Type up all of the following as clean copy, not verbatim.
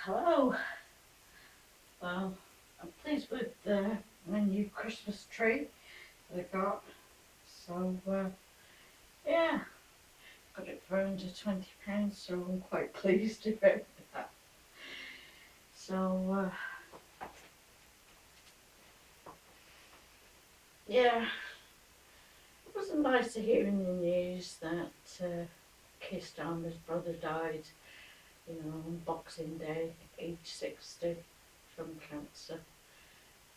Hello. Well, I'm pleased with my new Christmas tree that I got. So, yeah, got it for under £20, so I'm quite pleased about that. So, yeah, it wasn't nice to hear in the news that Keir Starmer's brother died, on Boxing Day, age 60, from cancer.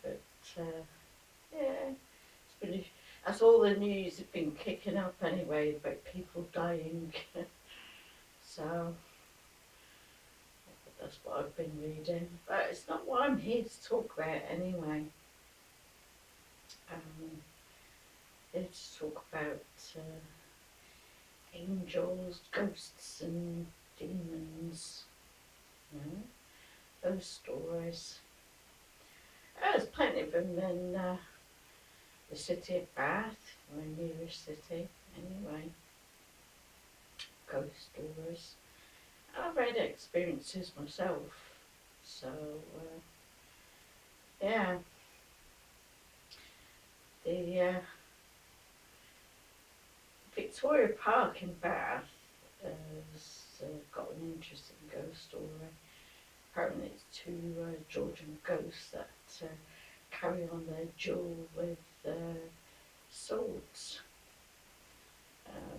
But, yeah, it's been, that's all the news has been kicking up anyway about people dying. So that's what I've been reading. But it's not what I'm here to talk about anyway. Um, here to talk about angels, ghosts, and demons. You know, those stories. There's plenty of them in the city of Bath, my nearest city, anyway. Ghost stories. I've had experiences myself, so yeah. The Victoria Park in Bath has got an interesting ghost story. Apparently, it's two Georgian ghosts that carry on their duel with swords.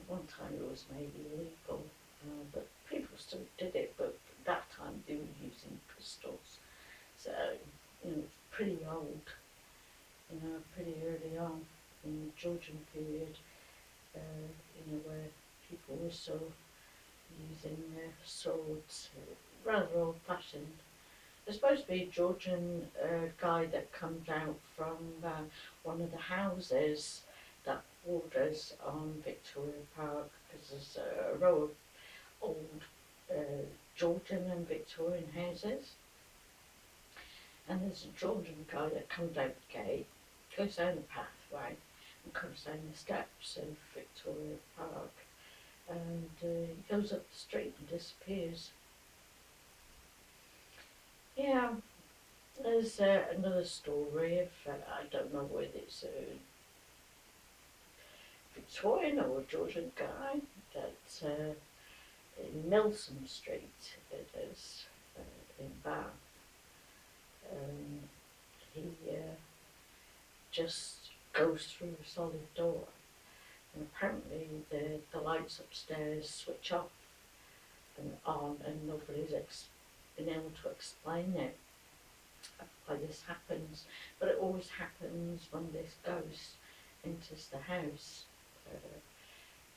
One time it was made illegal, but people still did it. But that time they were using pistols, so it's pretty old. Pretty early on in the Georgian period, where people were still using their swords, rather old fashioned. There's supposed to be a Georgian guy that comes out from one of the houses that borders on Victoria Park, because there's a row of old Georgian and Victorian houses. And there's a Georgian guy that comes out the gate, goes down the pathway, and comes down the steps of Victoria Park, and he goes up the street and disappears. Yeah, there's another story of, I don't know whether it's a Victorian or a Georgian guy, that in Milsom Street, it is, in Bath, um, he just goes through a solid door, and apparently the lights upstairs switch off and on, and nobody's been able to explain it, why this happens. But it always happens when this ghost enters the house.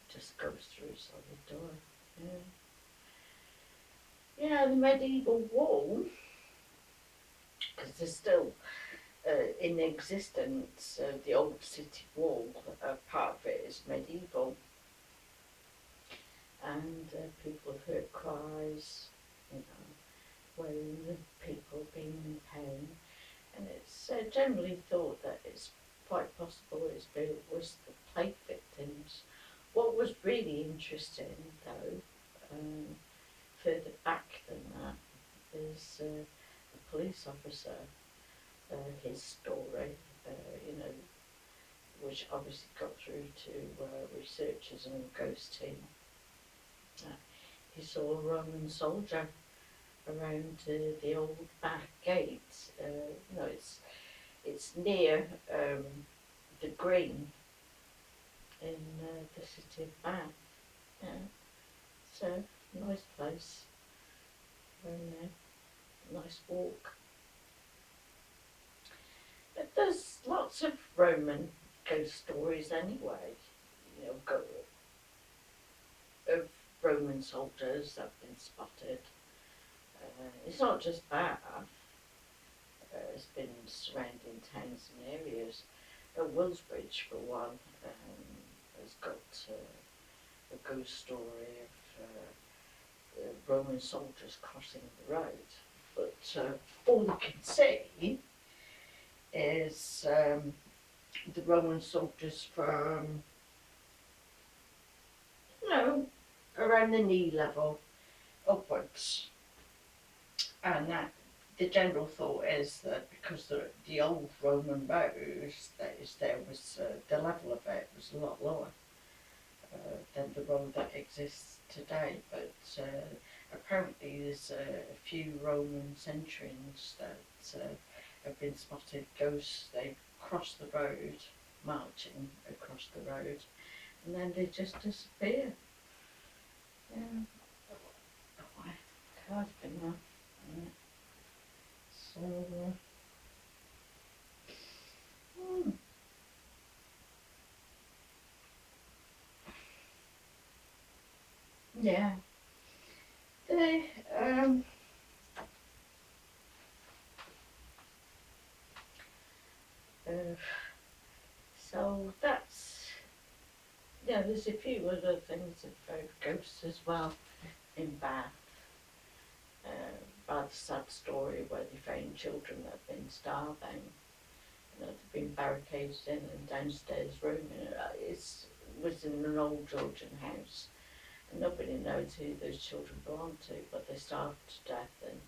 Just goes through a solid door. Yeah, the medieval wall, because there's still in existence, the old city wall, part of it is medieval, and people have heard cries, when the people being in pain, and it's generally thought that it's quite possible it's built with the plague victims. What was really interesting, though, further back than that, is a police officer, his story, which obviously got through to researchers and a ghost team. He saw a Roman soldier around the old back gate. It's near the Green in the city of Bath. Yeah. It's a nice place. Very nice walk. But there's lots of Roman ghost stories anyway. Of Roman soldiers that have been spotted. It's not just Bath. It's been surrounding towns and areas. Willsbridge, for one, has got a ghost story of Roman soldiers crossing the road. But all you can see is the Roman soldiers from, around the knee level upwards. And that the general thought is that because the old Roman roads, there was the level of it was a lot lower than the road that exists today. But apparently, there's a few Roman centurions that have been spotted ghosts. They cross the road, marching across the road, and then they just disappear. Yeah. Oh, my cardigan now. Yeah. So. Hmm. Yeah. They, uh, so that's, yeah, there's a few other things about ghosts as well in Bath. Rather sad story where they found children that had been starving and that had been barricaded in a downstairs room. And it was in an old Georgian house. And nobody knows who those children belonged to, but they starved to death, and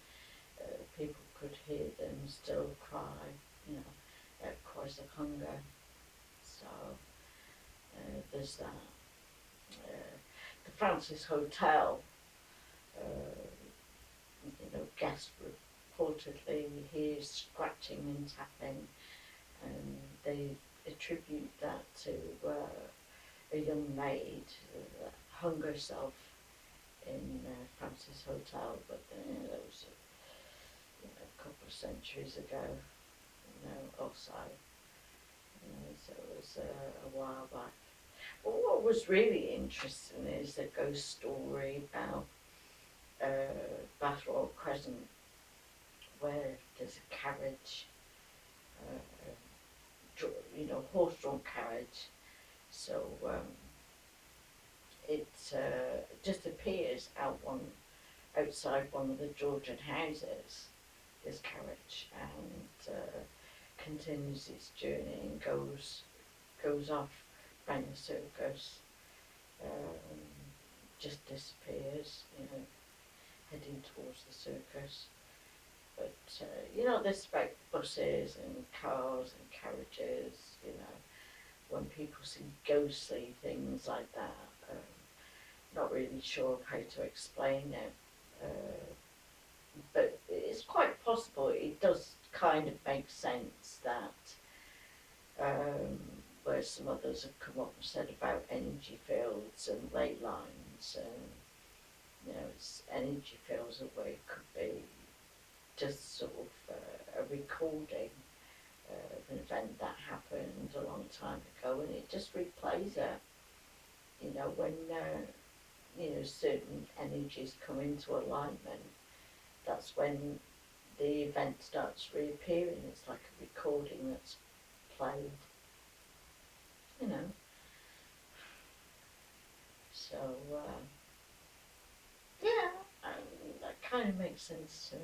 people could hear them still cry, you know, cries of hunger. So there's that. The Francis Hotel, guests reportedly hear scratching and tapping, and they attribute that to a young maid that hung herself in Francis Hotel, but that was a couple of centuries ago, also. So it was a while back. But what was really interesting is the ghost story about Bath Royal Crescent, where there's a carriage, horse-drawn carriage. So it just appears outside one of the Georgian houses, this carriage, and continues its journey and goes off, round the circus, um, just disappears, heading towards the circus. But there's about buses and cars and carriages. When people see ghostly things like that, not really sure how to explain it. But it's quite possible. It does kind of make sense that where some others have come up and said about energy fields and ley lines, and it's energy fields where it could be just sort of a recording of an event that happened a long time ago, and it just replays it. When certain energies come into alignment, that's when the event starts reappearing. It's like a recording that's played, you know. So yeah, that kind of makes sense to me.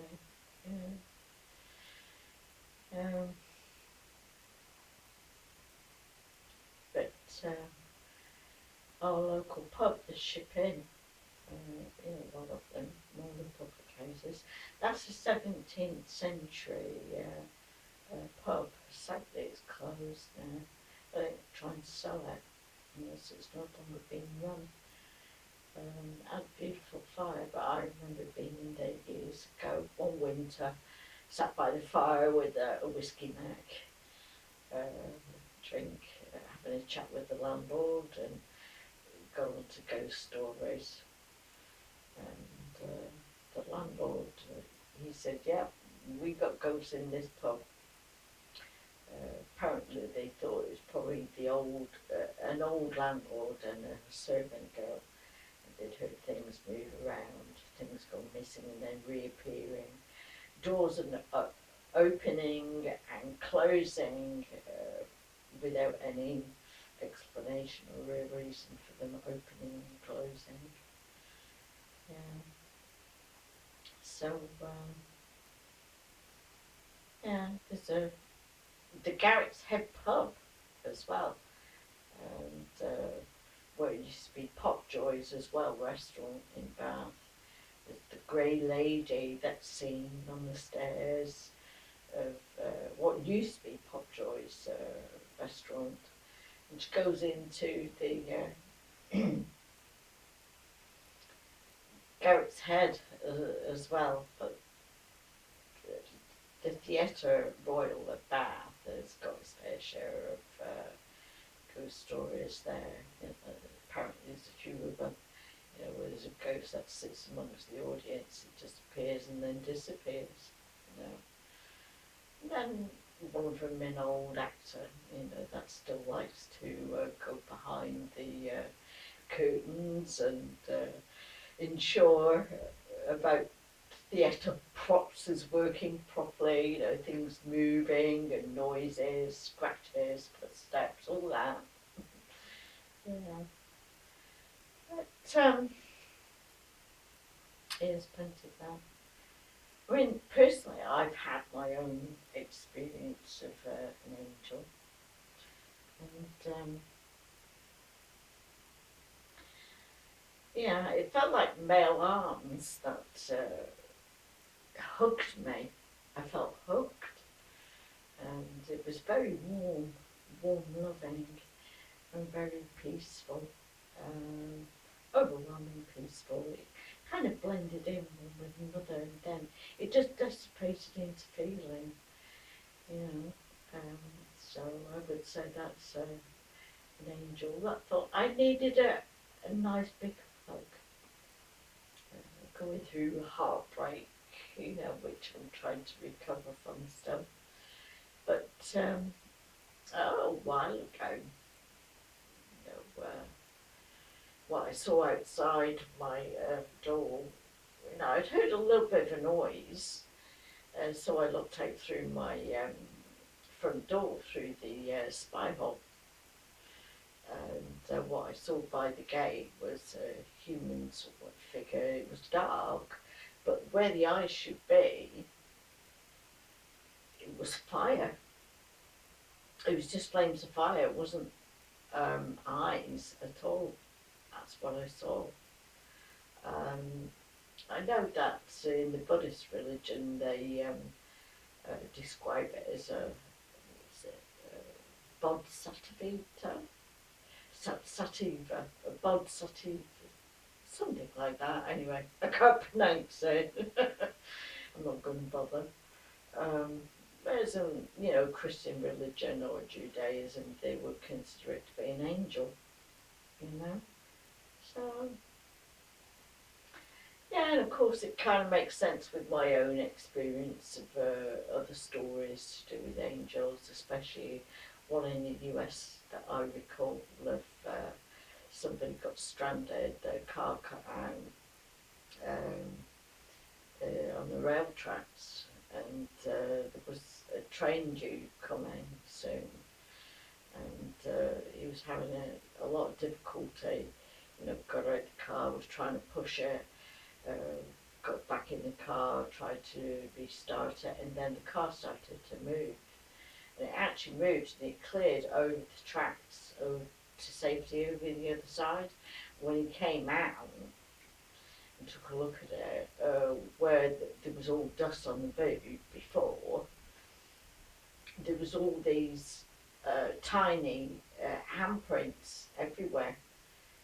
But our local pub, the Ship Inn, a lot of them, more than public houses. That's a 17th century pub. Sadly, it's closed now. They're trying to sell it, so it's no longer being run. Had a beautiful fire, but I remember being in there years ago, one winter, sat by the fire with a whiskey neck, drink, having a chat with the landlord, and go on to ghost stories. And the landlord, he said, yeah, we got ghosts in this pub. Apparently they thought it was probably an old landlord and a servant girl. They'd heard things move around, things go missing and then reappearing, doors opening and closing without any explanation or real reason for them opening and closing. Yeah. So there's the Garrett's Head pub as well, and where it used to be Pop Joys as well, restaurant in Bath. the grey lady that's seen on the stairs of what used to be Popjoy's restaurant, and she goes into the Garrett's Head as well, but the Theatre Royal at Bath has got its fair share of ghost stories there. You know, apparently there's a few of them, you know, where there's a ghost that sits amongst the audience, it just appears and then disappears, you know. And then one of them, an old actor, you know, that still likes to go behind the curtains and ensure about theatre props is working properly, you know, things moving and noises, scratches, footsteps, all that. Yeah. But there's plenty of that. I mean, personally, I've had my own experience of an angel, and yeah, it felt like male arms that hugged me. I felt hugged, and it was very warm, loving, and very peaceful. Overwhelmingly peaceful. It kind of blended in one with another, and then it just dissipated into feeling, you know. So I would say that's an angel that thought I needed a nice big hug. Going through heartbreak, you know, which I'm trying to recover from still. But a while ago, you know, what I saw outside my door, you know, I'd heard a little bit of a noise, so I looked out through my front door through the spy hole, and what I saw by the gate was a human sort of figure. It was dark, but where the eyes should be, it was fire. It was just flames of fire. It wasn't eyes at all. That's what I saw. Um, I know that in the Buddhist religion they describe it as a bodhisattva, sativa, a bodhisattva, something like that. Anyway, I can't pronounce it. I'm not going to bother. Whereas in, you know, Christian religion or Judaism, they would consider it to be an angel, you know. So yeah, and of course it kind of makes sense with my own experience of other stories to do with angels, especially one in the US that I recall of somebody got stranded, their car cut out on the rail tracks, and there was a train due coming soon, and he was having a lot of difficulty, you know, got out the car, was trying to push it, got back in the car, tried to restart it, and then the car started to move. And it actually moved, and it cleared over the tracks over to safety over the other side. When he came out and took a look at it, where there was all dust on the boot before, there was all these tiny handprints everywhere.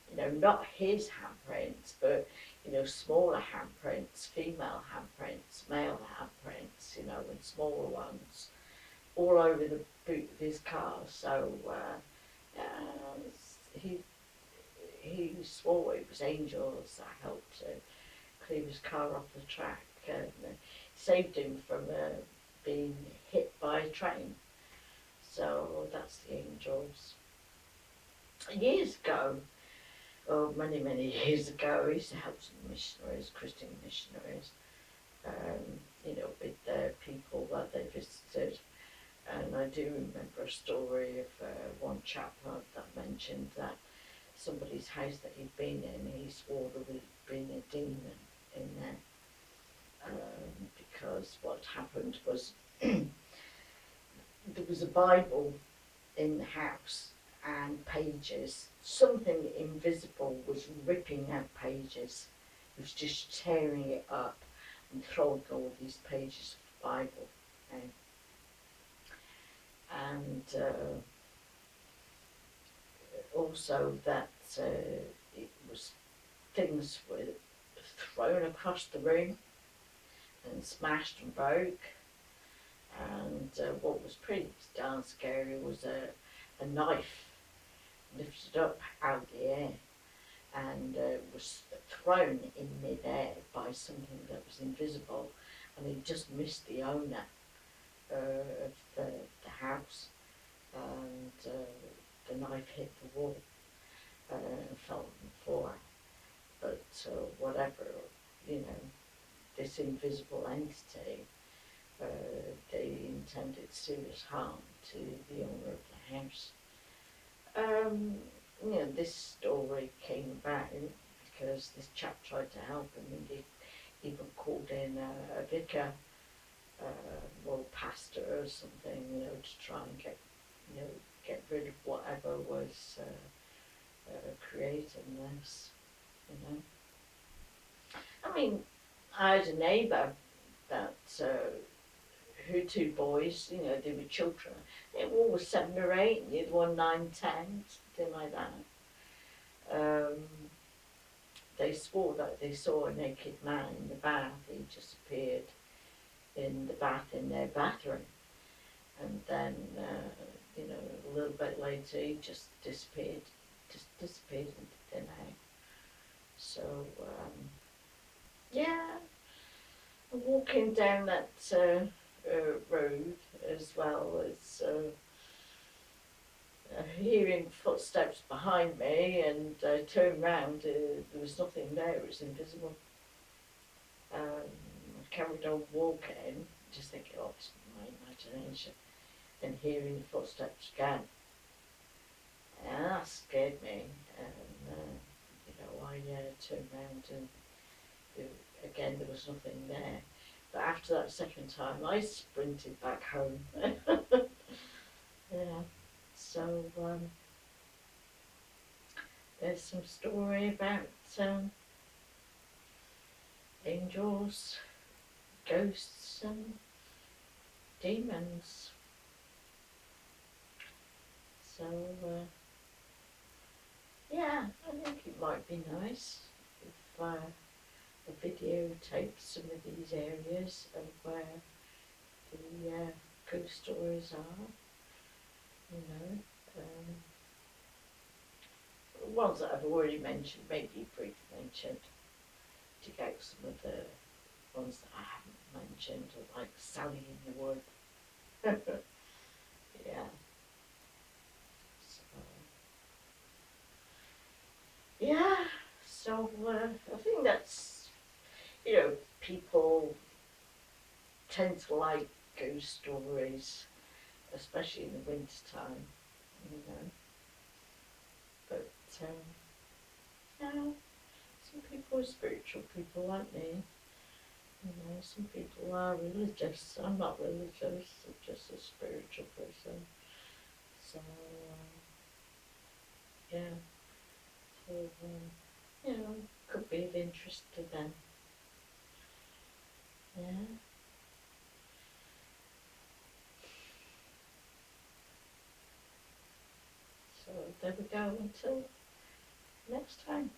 You know, not his handprints, but, you know, smaller handprints, female handprints, male handprints, you know, and smaller ones, all over the boot of his car. So he swore it was angels that helped to clear his car off the track and saved him from being hit by a train. So that's the angels. Years ago, many years ago, I used to help some missionaries, Christian missionaries, you know, with the people that they visited. And I do remember a story of one chap that mentioned that somebody's house that he'd been in, he swore there had been a demon in there. Because what happened was there was a Bible in the house and pages, something invisible was ripping out pages, was just tearing it up and throwing all these pages of the Bible out. And also that it was things were thrown across the room and smashed and broke. And what was pretty darn scary was a knife lifted up out of the air and was thrown in mid-air by something that was invisible, and it just missed the owner of the house, and the knife hit the wall and fell on the floor. But whatever, you know, this invisible entity, they intended serious harm to the owner of the house. You know, this story came about because this chap tried to help him, and he even called in a vicar or pastor or something, you know, to try and get rid of whatever was creating this, you know. I mean, I had a neighbour that her two boys, you know, they were children. One was 7 or 8, and the other one 9, 10, something like that. They swore that they saw a naked man in the bath. He just appeared in the bath in their bathroom, and then you know, a little bit later he just disappeared into thin air. So yeah, walking down that road as well as hearing footsteps behind me, and I turned round, there was nothing there, it was invisible. I carried on walking, just thinking, oh, it's my imagination, and hearing the footsteps again. And that scared me, and you know, I turned round, and again there was nothing there. But after that second time, I sprinted back home. Yeah, so there's some story about angels, ghosts, and demons. So yeah, I think it might be nice if I videotape some of these areas of where the ghost stories are, you know. Ones that I've already mentioned, maybe briefly mentioned, to get some of the ones that I haven't mentioned, like Sally in the Wood. Yeah. So, yeah. So I think that's, you know, people tend to like ghost stories, especially in the winter time, you know. But yeah, some people are spiritual people like me. You know, some people are religious. I'm not religious, I'm just a spiritual person. So yeah, so you know, could be of interest to them. Yeah. So there we go, until next time.